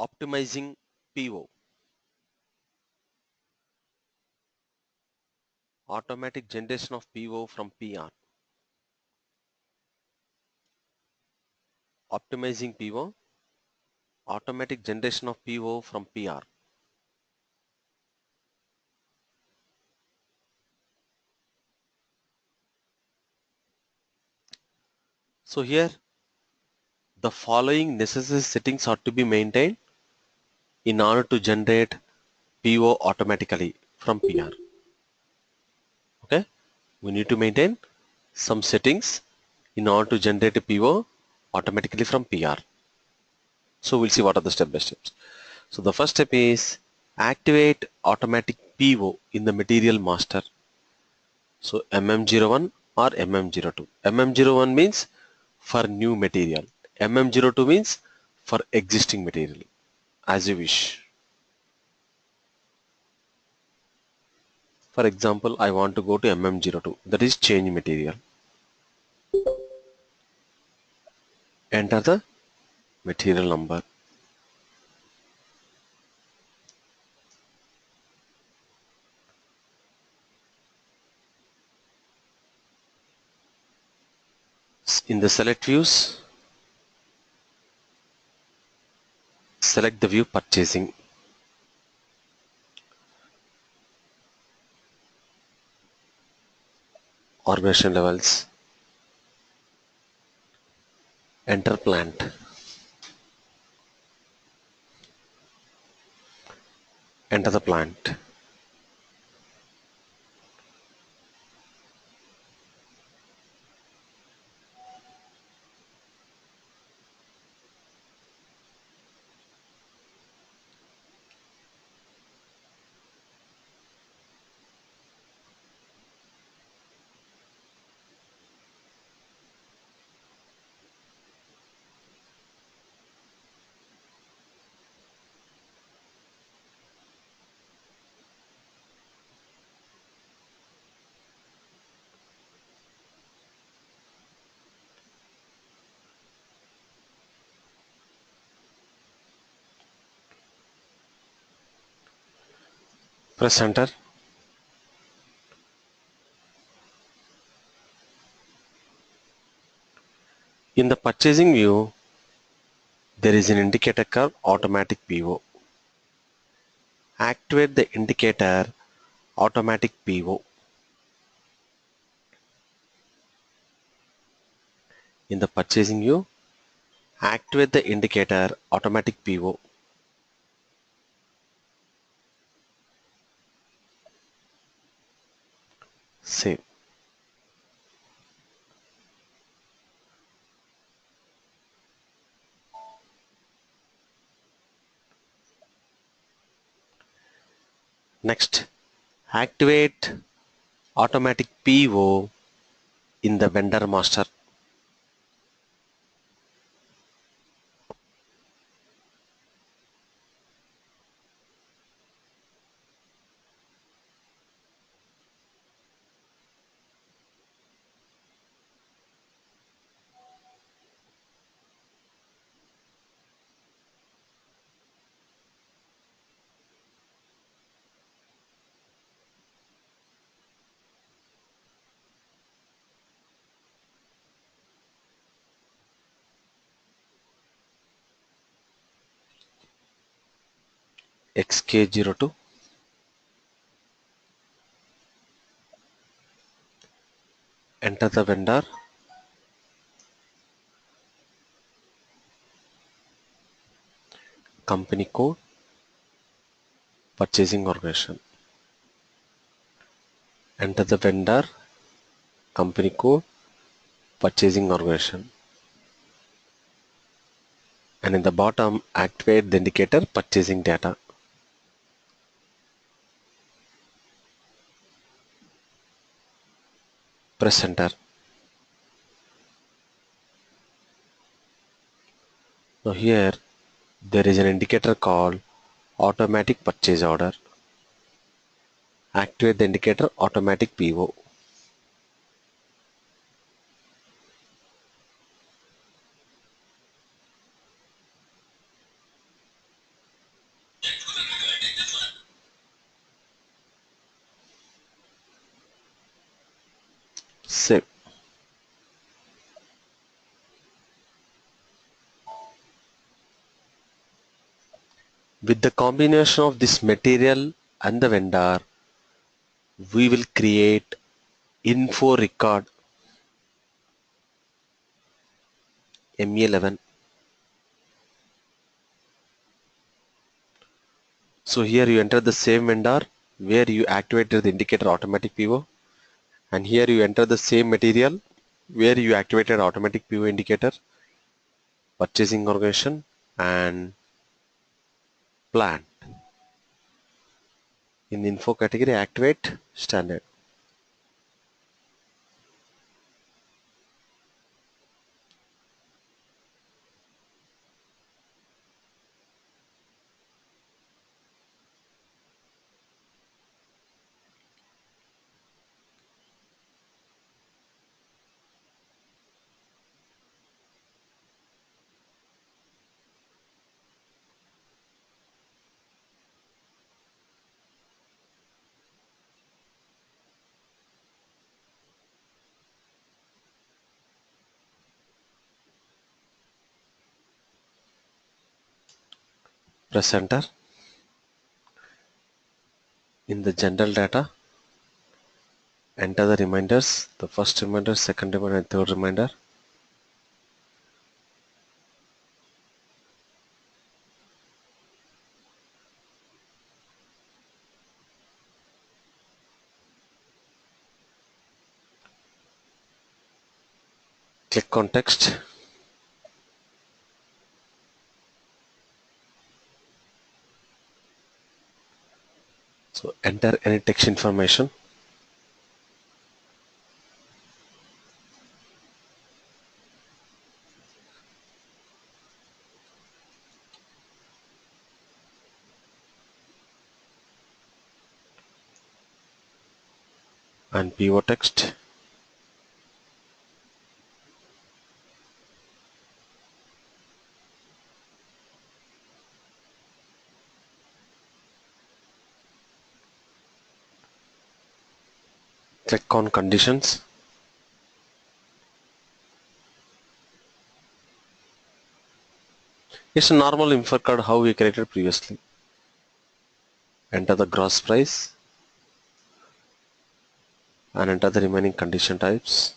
Optimizing PO. Automatic generation of PO from PR. Optimizing PO. Automatic generation of PO from PR. So here the following necessary settings are to be maintained in order to generate PO automatically from PR. Okay, we need to maintain some settings in order to generate a PO automatically from PR. So we'll see what are the step by steps. So the first step is activate automatic PO in the material master. So MM01 or MM02. MM01 means for new material. MM02 means for existing material, as you wish. For example, I want to go to MM02, that is change material. Enter the material number. In the select views, select the view purchasing. Organization levels. Enter plant. Enter the plant. Press enter. In the purchasing view, there is an indicator called automatic PO. Activate the indicator automatic PO. In the purchasing view, activate the indicator automatic PO. Save. Next, activate automatic PO in the vendor master. XK02. Enter the vendor. Company code. Purchasing organization. Enter the vendor. Company code. Purchasing organization. And in the bottom, activate the indicator purchasing data. Press enter. Now here there is an indicator called automatic purchase order. Activate the indicator automatic PO. Save. With the combination of this material and the vendor, we will create info record ME11. So here you enter the same vendor where you activated the indicator automatic PO, and here you enter the same material where you activated automatic PO indicator, purchasing organization and plan. In info category, activate standard. Press enter. In the general data, enter the reminders, the first reminder, second reminder, and third reminder. Click on text. So enter any text information. And PO text. Click on conditions. It's a normal info card how we created previously. Enter the gross price and enter the remaining condition types.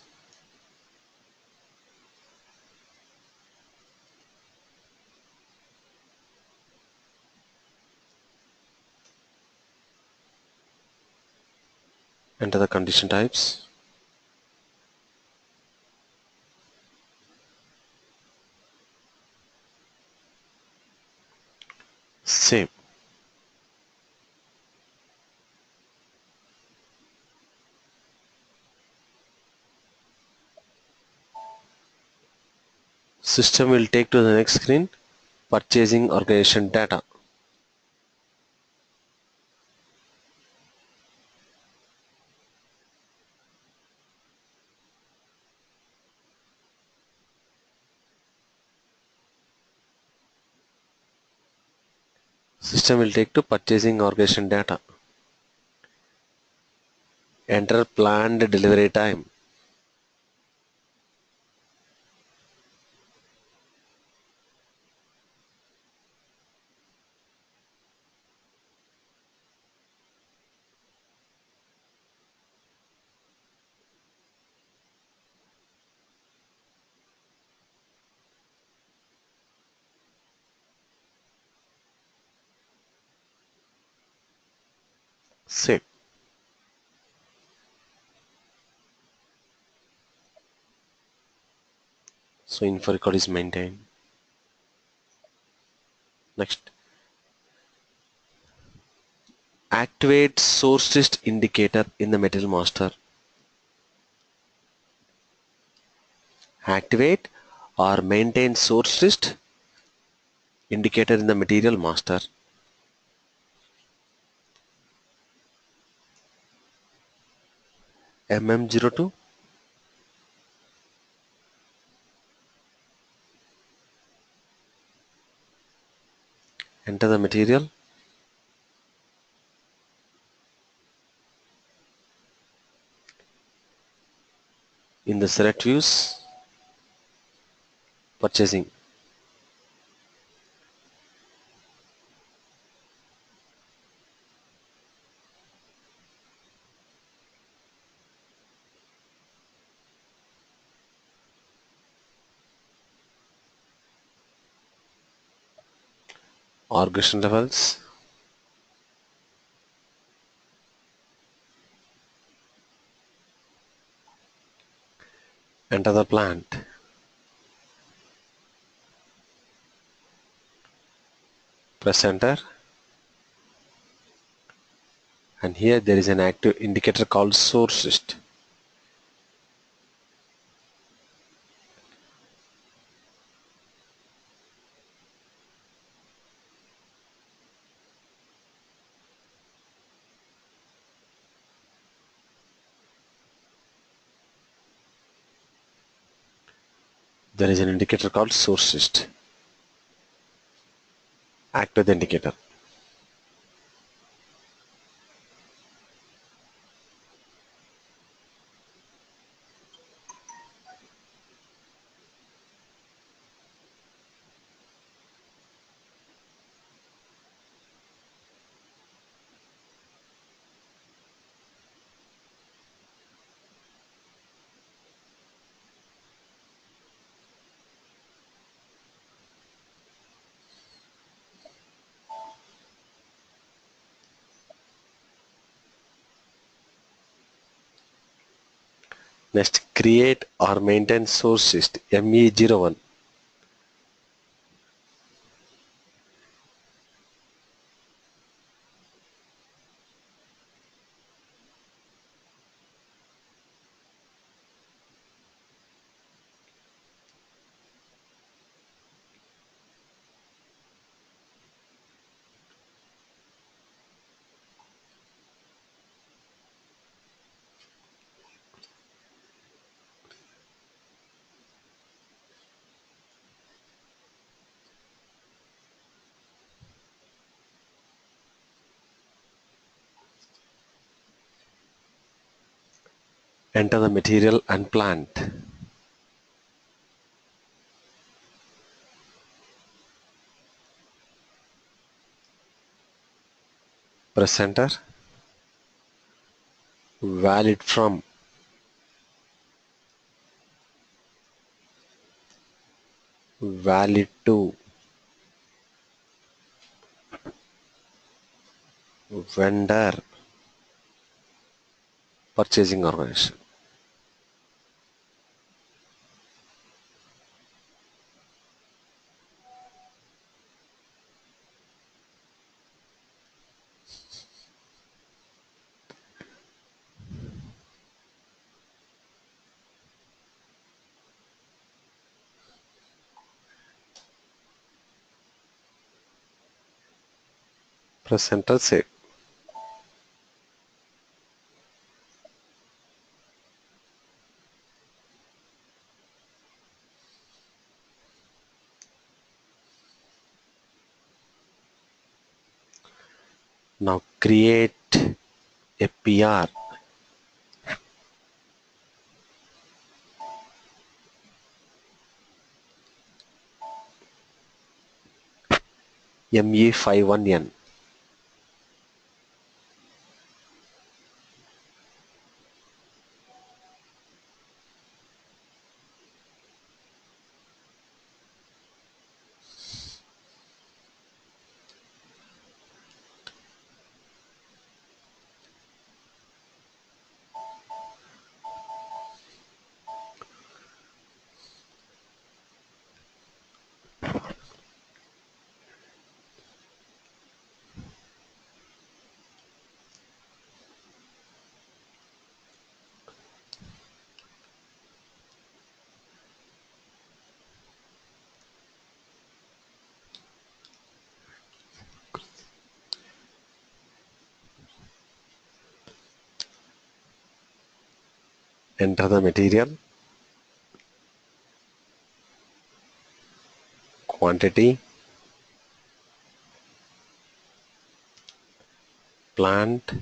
Enter the condition types. Save. System will take to the next screen, purchasing organization data. System will take to purchasing organization data. Enter planned delivery time. Save. So info record is maintained. Next, activate source list indicator in the material master. Activate or maintain source list indicator in the material master. MM02. Enter the material. and select views, purchasing. Organization levels, enter the plant, press enter, and here there is an active indicator called source list. There is an indicator called source list. Active the indicator. Next, create or maintain source list ME01. Enter the material and plant. Press enter. Valid from, valid to, vendor, purchasing organization. Press enter, save. Now create a PR ME51N. Enter the material, quantity, plant,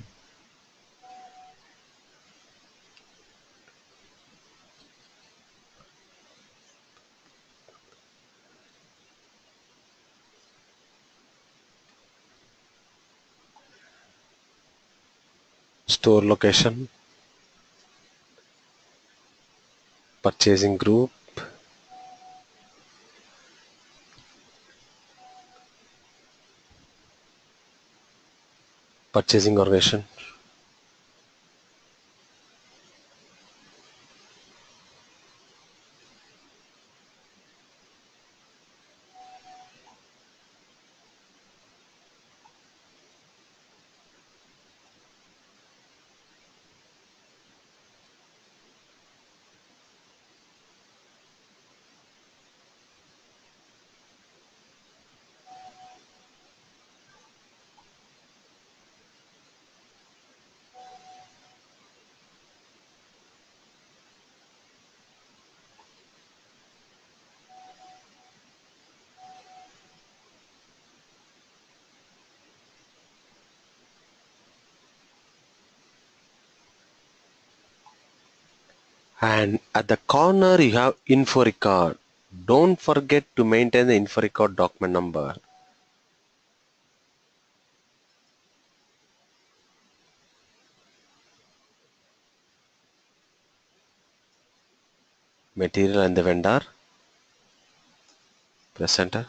store location, purchasing group, purchasing organization. And at the corner you have info record. Don't forget to maintain the info record document number. Material and the vendor. Press enter.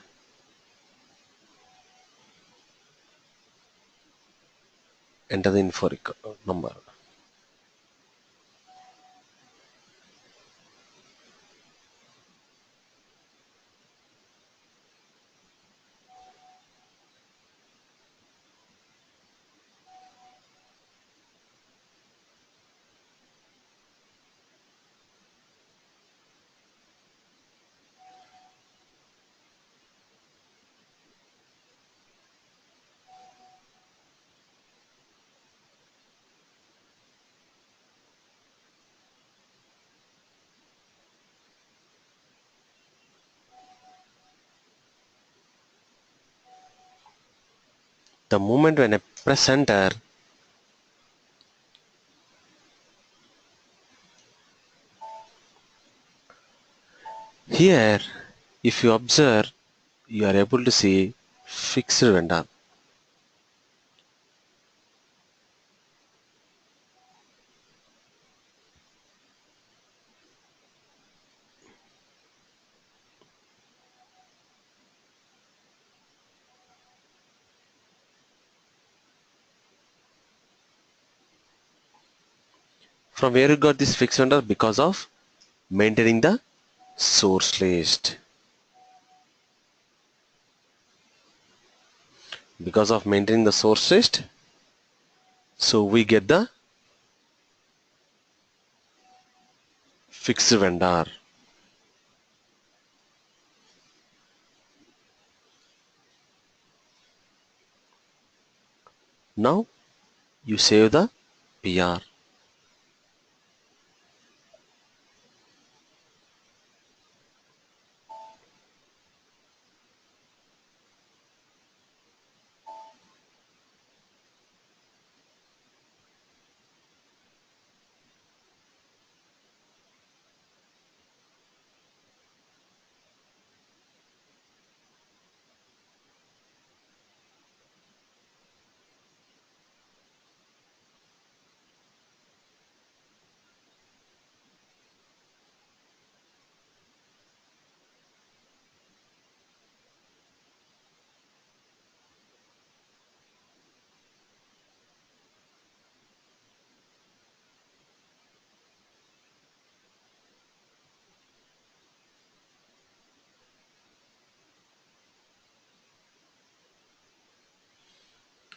Enter the info record number. The moment when I press enter, here if you observe, you are able to see fixed vendor. From where you got this fixed vendor? Because of maintaining the source list. Because of maintaining the source list, so we get the fixed vendor. Now you save the PR.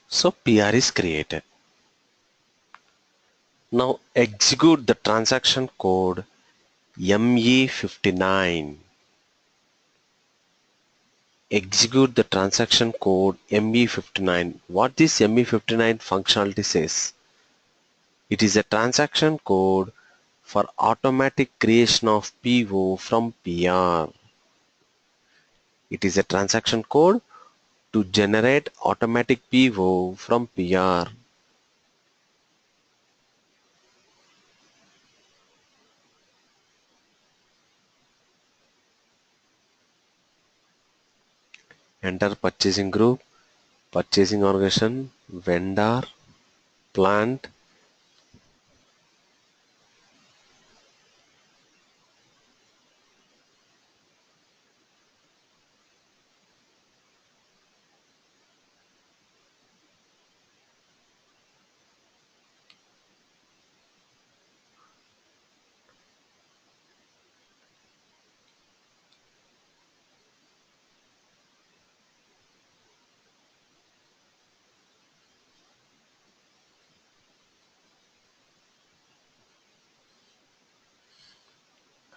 So PR is created. Now execute the transaction code ME59. Execute the transaction code ME59. What this ME59 functionality says? It is a transaction code for automatic creation of PO from PR. It is a transaction code to generate automatic PO from PR. Enter purchasing group, purchasing organization, vendor, plant,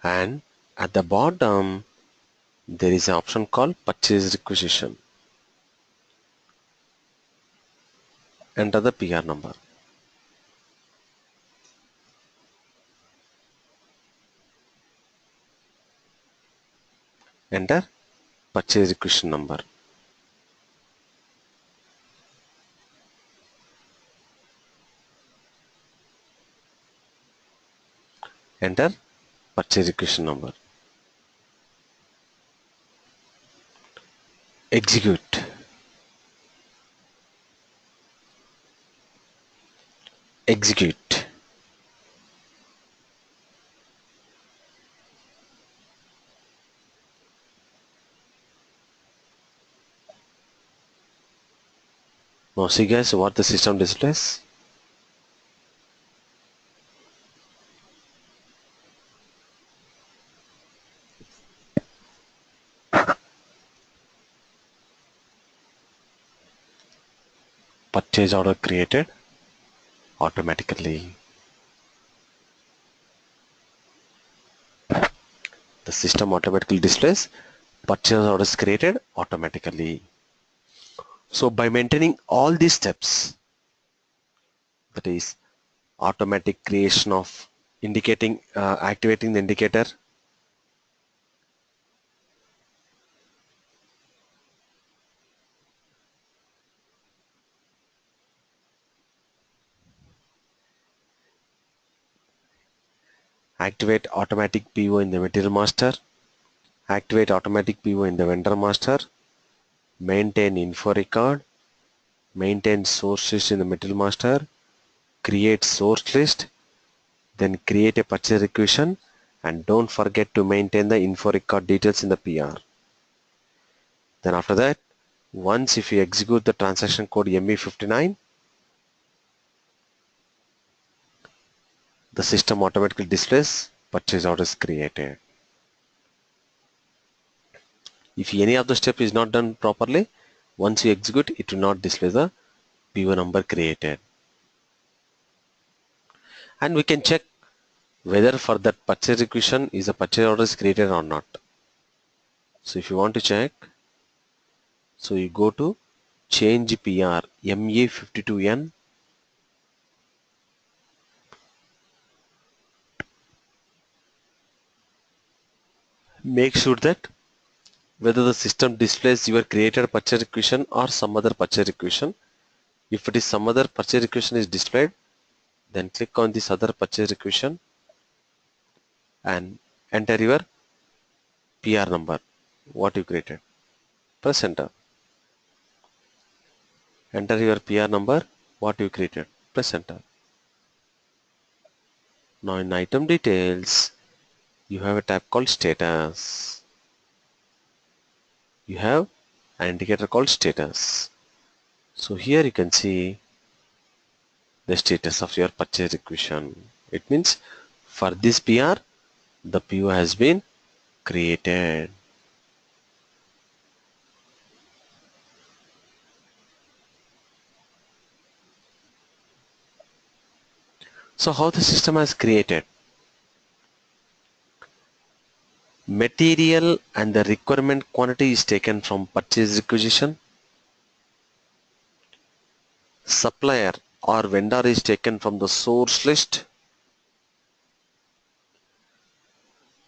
and at the bottom there is an option called purchase requisition. Enter the PR number. Enter purchase requisition number. Enter purchase requisition number. Execute. Execute. Now see guys what the system displays. Purchase order created automatically. The system automatically displays purchase orders created automatically. So by maintaining all these steps, that is automatic creation of indicating activating the indicator, activate automatic PO in the material master, activate automatic PO in the vendor master, maintain info record, maintain source list in the material master, create source list, then create a purchase requisition, and don't forget to maintain the info record details in the PR. Then after that, once if you execute the transaction code ME59, the system automatically displays purchase orders created. If any of the step is not done properly, once you execute, it will not display the PO number created. And we can check whether for that purchase requisition is a purchase order is created or not. So if you want to check, so you go to change PR ME52N, make sure that whether the system displays your created purchase requisition or some other purchase requisition. If it is some other purchase requisition is displayed, then click on this other purchase requisition and enter your PR number, what you created. Press enter. Enter your PR number, what you created. Press enter. Now in item details, you have a tab called status. You have an indicator called status. So here you can see the status of your purchase requisition. It means for this PR, the PO has been created. So how the system has created? Material and the requirement quantity is taken from purchase requisition. Supplier or vendor is taken from the source list.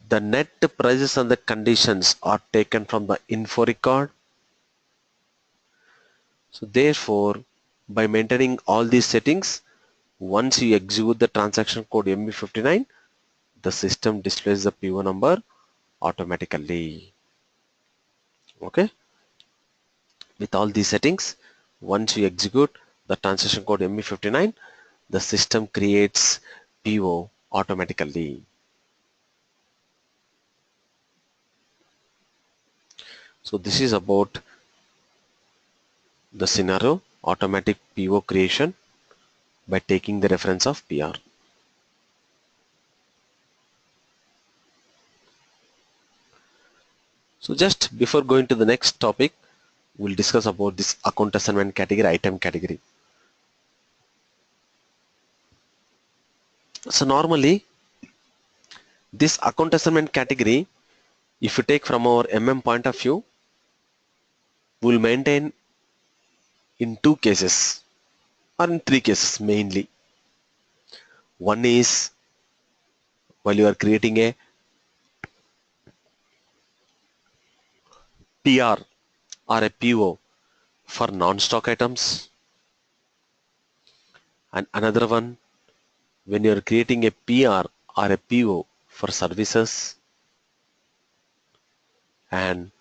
The net prices and the conditions are taken from the info record. So therefore, by maintaining all these settings, once you execute the transaction code MB59, the system displays the PO number automatically. Okay. With all these settings, once you execute the transaction code MB59, the system creates PO automatically. So this is about the scenario automatic PO creation by taking the reference of PR. So just before going to the next topic, we'll discuss about this account assignment category, item category. So normally This account assignment category, if you take from our point of view, will maintain in two cases or in three cases mainly. One is while you are creating a PR or a PO for non-stock items, and another one when you are creating a PR or a PO for services, and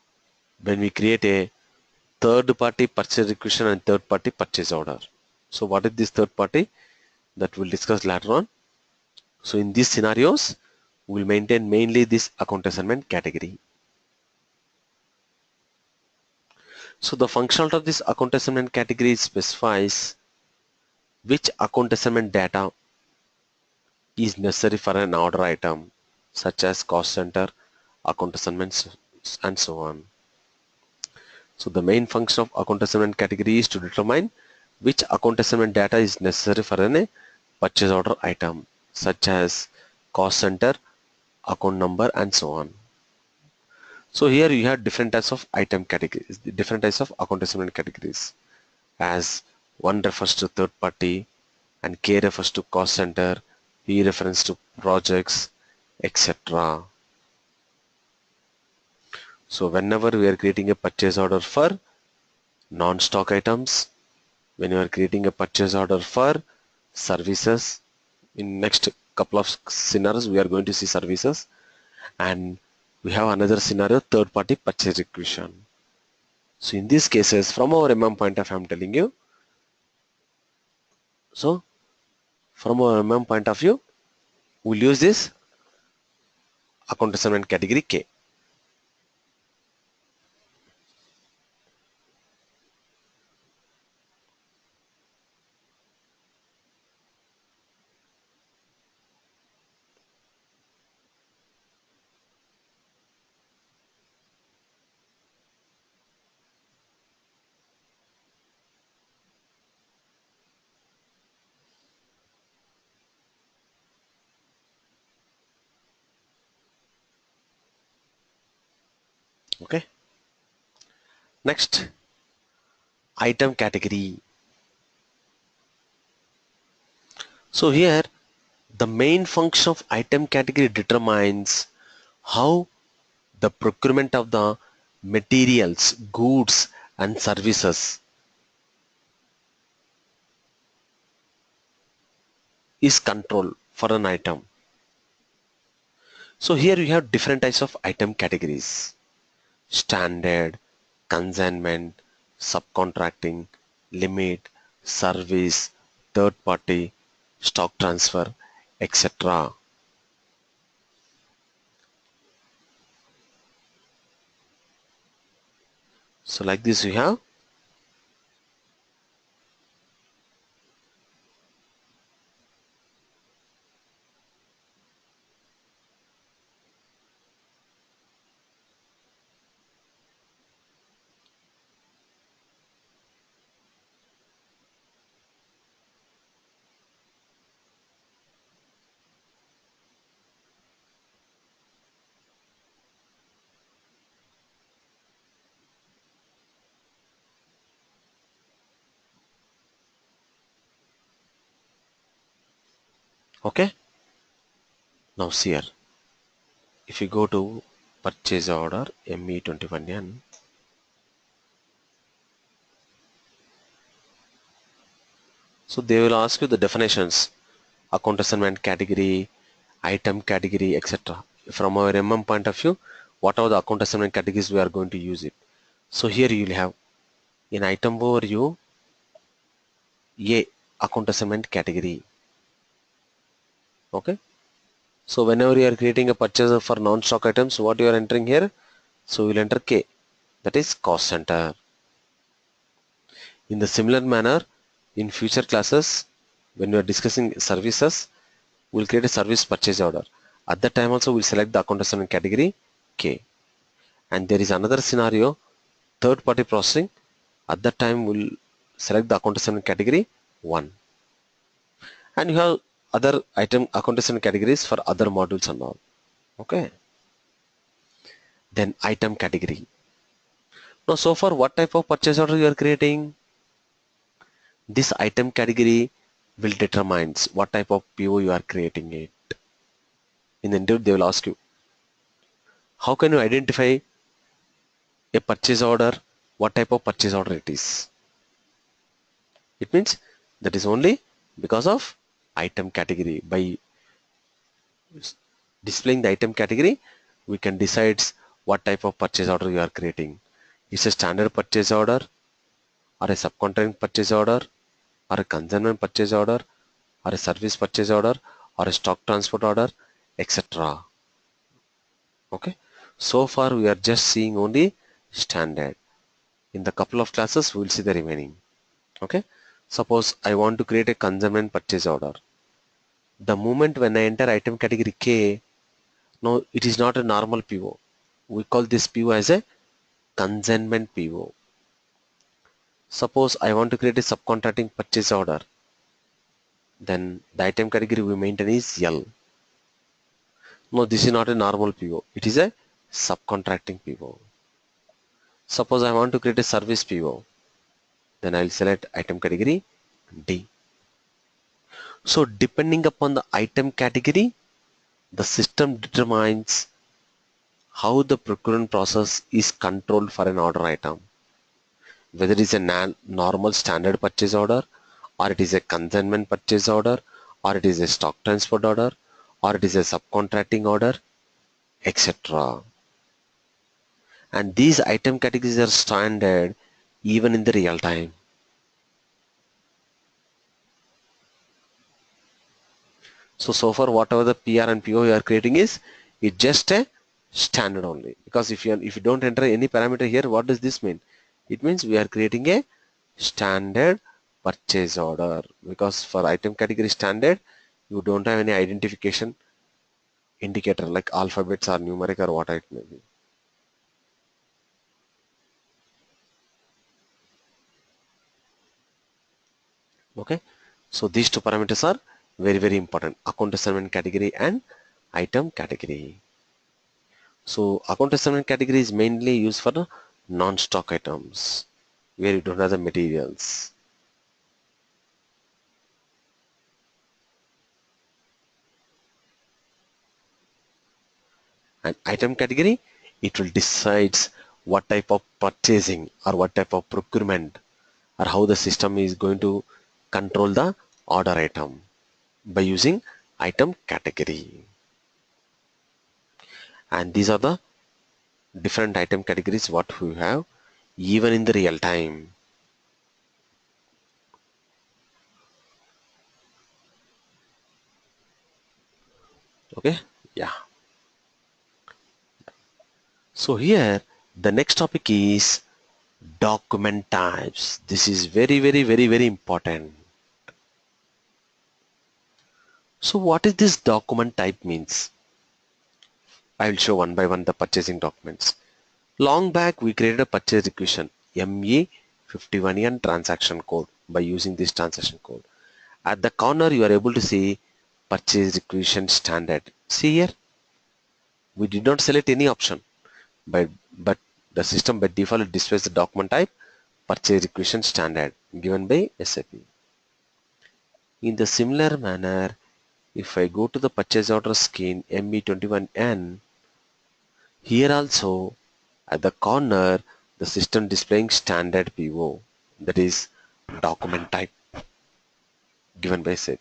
when we create a third party purchase requisition and third party purchase order. So what is this third party? That we'll discuss later on. So in these scenarios, we'll maintain mainly this account assignment category. So the functionality of this account assignment category specifies which account assignment data is necessary for an order item, such as cost center, account assignments, and so on. So the main function of account assignment category is to determine which account assignment data is necessary for a purchase order item, such as cost center, account number, and so on. So here you have different types of item categories, different types of account assignment categories, as one refers to third party, and K refers to cost center, P refers to projects, etc. So whenever we are creating a purchase order for non-stock items, when you are creating a purchase order for services, in next couple of scenarios we are going to see services, and we have another scenario, third party purchase requisition. So in these cases, from our point of view, I'm telling you, so from our point of view, we'll use this account assignment category K. Okay. Next, item category. So here, the main function of item category determines how the procurement of the materials, goods, and services is controlled for an item. So here you have different types of item categories: standard, consignment, subcontracting, limit, service, third party, stock transfer, etc. So like this you have. Okay. Now see here. If you go to purchase order ME21N, so they will ask you the definitions, account assignment category, item category, etc. From our point of view, what are the account assignment categories we are going to use it. So here you will have in item overview A, account assignment category. Okay. So whenever you are creating a purchase for non-stock items, what you are entering here? So we'll enter K, that is cost center. In the similar manner, in future classes, when we are discussing services, we'll create a service purchase order. At that time also we'll select the account assignment category K. And there is another scenario, third party processing. At that time we'll select the account assignment category 1. And you have other item account assignment categories for other modules and all. Okay. Then item category. Now, so far, what type of purchase order you are creating? This item category will determine what type of PO you are creating it. In the interview, they will ask you, how can you identify a purchase order? What type of purchase order it is? It means that is only because of item category. By displaying the item category, we can decide what type of purchase order you are creating. It's a standard purchase order, or a subcontracting purchase order, or a consignment purchase order, or a service purchase order, or a stock transport order, etc. Okay. So far we are just seeing only standard. In the couple of classes we will see the remaining. Okay. Suppose I want to create a consignment purchase order. The moment when I enter item category K, no, it is not a normal PO. We call this PO as a consignment PO. Suppose I want to create a subcontracting purchase order. Then the item category we maintain is L. No, this is not a normal PO. It is a subcontracting PO. Suppose I want to create a service PO. Then I'll select item category D. So depending upon the item category, the system determines how the procurement process is controlled for an order item. Whether it is a normal standard purchase order, or it is a consignment purchase order, or it is a stock transport order, or it is a subcontracting order, etc. And these item categories are standard even in the real time. So far whatever the PR and PO you are creating is just a standard only. Because if you don't enter any parameter here, what does this mean? It means we are creating a standard purchase order. Because for item category standard, you don't have any identification indicator like alphabets or numeric or what it may be. Okay. So these two parameters are very important. Account assignment category and item category. So account assignment category is mainly used for the non-stock items where you don't have the materials. And item category, it will decides what type of purchasing or what type of procurement or how the system is going to control the order item by using item category. And these are the different item categories what we have even in the real time. Okay. Yeah. So here the next topic is document types. This is very important. So what is this document type means? I will show one by one the purchasing documents. Long back we created a purchase requisition ME51N transaction code by using this transaction code. At the corner you are able to see purchase requisition standard. See here, we did not select any option, but the system by default displays the document type purchase requisition standard given by SAP. In the similar manner, if I go to the purchase order scheme ME21N, here also at the corner the system displaying standard PO, that is document type given by SAP.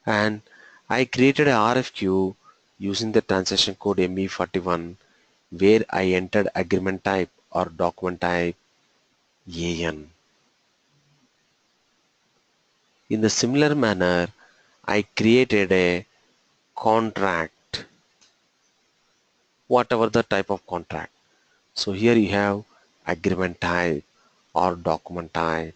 And I created a RFQ using the transaction code ME41 where I entered agreement type or document type AN. In the similar manner, I created a contract, whatever the type of contract. So here you have agreement type or document type.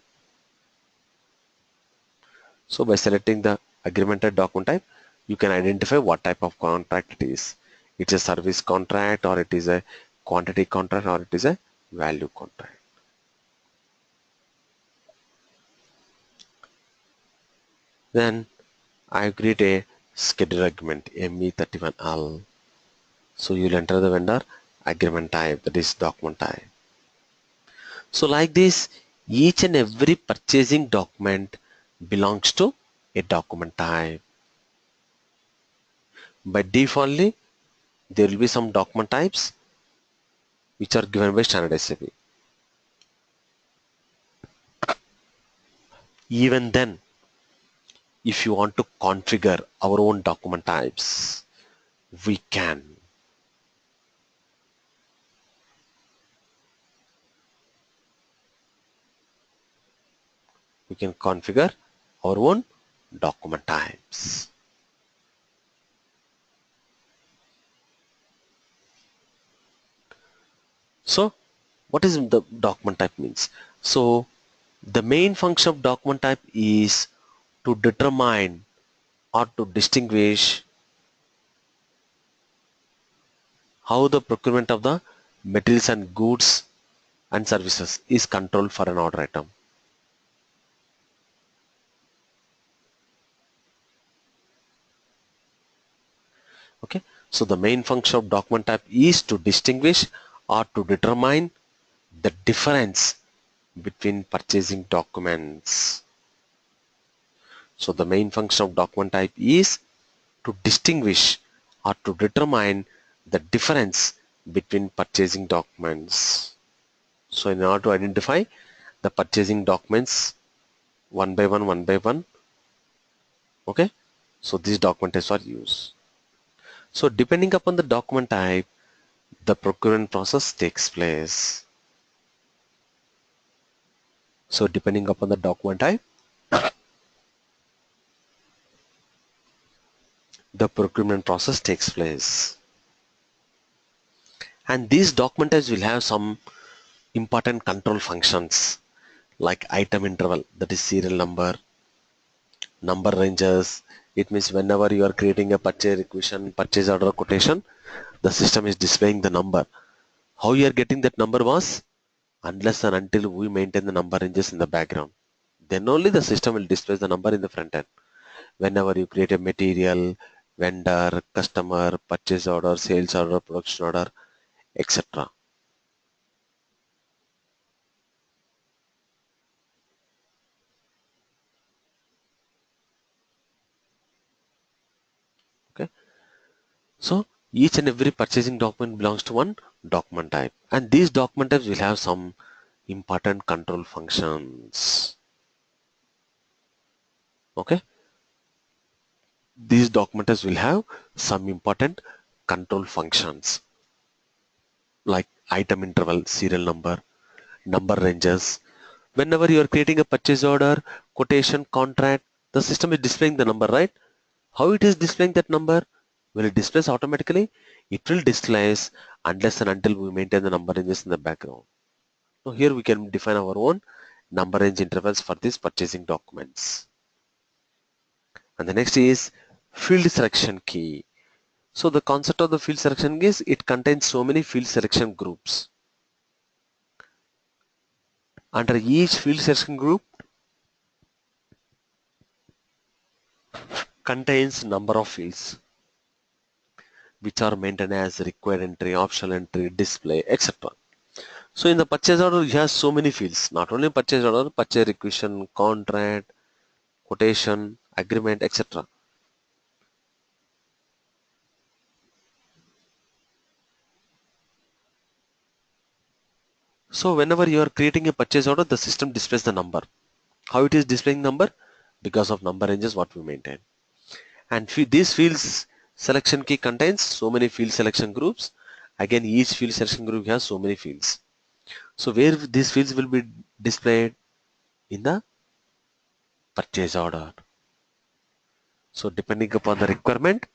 So by selecting the agreement type document type, you can identify what type of contract it is. It's a service contract, or it is a quantity contract, or it is a value contract. Then I create a schedule agreement ME31L. So you'll enter the vendor agreement type, that is document type. So like this, each and every purchasing document belongs to a document type. By defaultly, there will be some document types which are given by standard SAP. Even then, if you want to configure our own document types, we can. We can configure our own document types. So what is the document type means? So the main function of document type is to determine or to distinguish how the procurement of the materials and goods and services is controlled for an order item. Okay, so the main function of document type is to distinguish or to determine the difference between purchasing documents. So the main function of document type is to distinguish or to determine the difference between purchasing documents. So in order to identify the purchasing documents one by one, okay, so these document types are used. So depending upon the document type, the procurement process takes place. So depending upon the document type, the procurement process takes place. And these document types will have some important control functions like item interval, that is serial number, number ranges. It means whenever you are creating a purchase requisition, purchase order quotation, the system is displaying the number. How you are getting that number was unless and until we maintain the number ranges in the background. Then only the system will display the number in the front end. Whenever you create a material, vendor, customer, purchase order, sales order, production order, etc. Okay. So each and every purchasing document belongs to one document type, and these document types will have some important control functions. Okay, these document types will have some important control functions like item interval, serial number, number ranges. Whenever you are creating a purchase order, quotation, contract, the system is displaying the number, right? How it is displaying that number? Will it displays automatically? It will displays unless and until we maintain the number ranges in the background. So here we can define our own number range intervals for these purchasing documents. And the next is field selection key. So the concept of the field selection is it contains so many field selection groups. Under each field selection group contains number of fields which are maintained as required entry, optional entry, display, etc. So in the purchase order, you have so many fields, not only purchase order, purchase requisition, contract, quotation, agreement, etc. So whenever you are creating a purchase order, the system displays the number. How it is displaying number? Because of number ranges what we maintain. And these fields selection key contains so many field selection groups. Again, each field selection group has so many fields. So where these fields will be displayed? In the purchase order. So depending upon the requirement,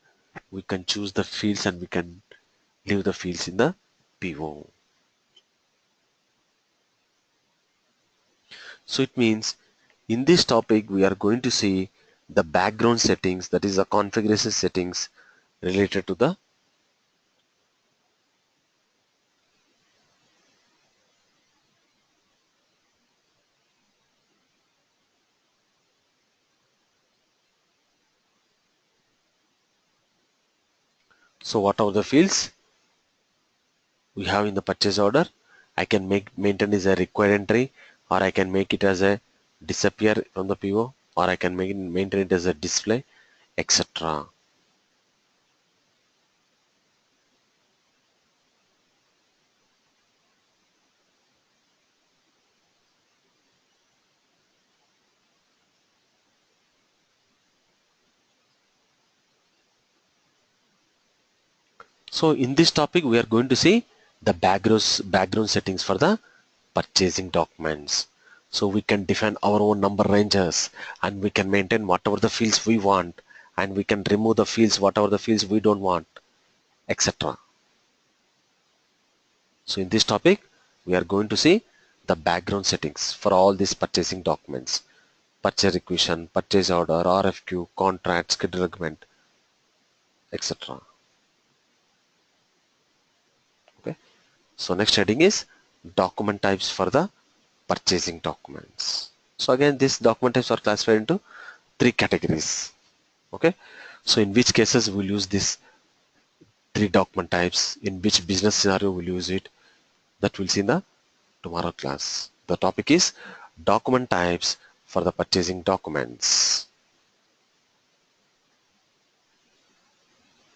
we can choose the fields and we can leave the fields in the PO. So it means in this topic we are going to see the background settings, that is the configuration settings related to the So whatever the fields we have in the purchase order, I can make maintain as a required entry, or I can make it as a disappear from the PO, or I can maintain it as a display, etc. So in this topic, we are going to see the background settings for the purchasing documents. So we can define our own number ranges, and we can maintain whatever the fields we want, and we can remove the fields, whatever the fields we don't want, etc. So in this topic, we are going to see the background settings for all these purchasing documents: purchase requisition, purchase order, RFQ, contract, schedule agreement, etc. Okay. So next heading is document types for the purchasing documents. So again, these document types are classified into three categories. Okay. So in which cases we'll use this three document types, in which business scenario we'll use it, that we'll see in the tomorrow class. The topic is document types for the purchasing documents.